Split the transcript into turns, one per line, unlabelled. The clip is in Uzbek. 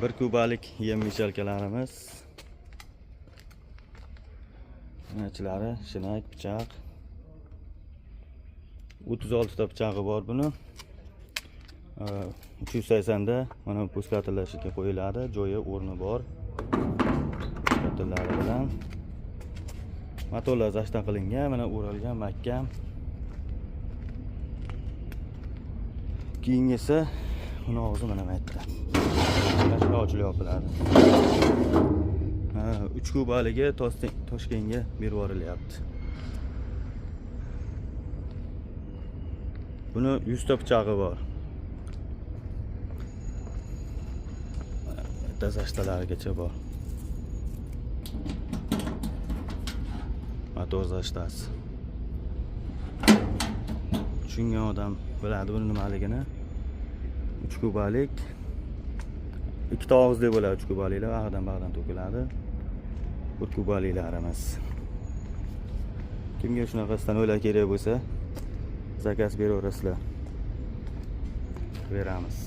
1 kubalik yem michalkalarimiz. Nachlari shinak, pichoq. 36 ta pichog'i bor buni. 380 da mana puskatilashiga qo'yiladi. Joyi, o'rni bor. Puskatilari bilan motorlar zashtan qilingan, mana o'ralgan mahkam. Keyingisi uni og'zi mana bu yerda. Mana ochilib yopiladi. 3 kubaligi Toshkentga berib yuborilyapti. Buni 100 ta pichog'i bor. Zashtalarigacha bor. Motor zashtasi. Tushungan odam biladi buni nimaligini. 3 kubalik. 2 ta og'izdek bo'ladi 3 kubaliklar, bag'dan to'kiladi. 1 kubaliklarimiz. Kimga shunaqasidan o'ylar kerak bo'lsa, zakaz beraverasizlar. Beramiz.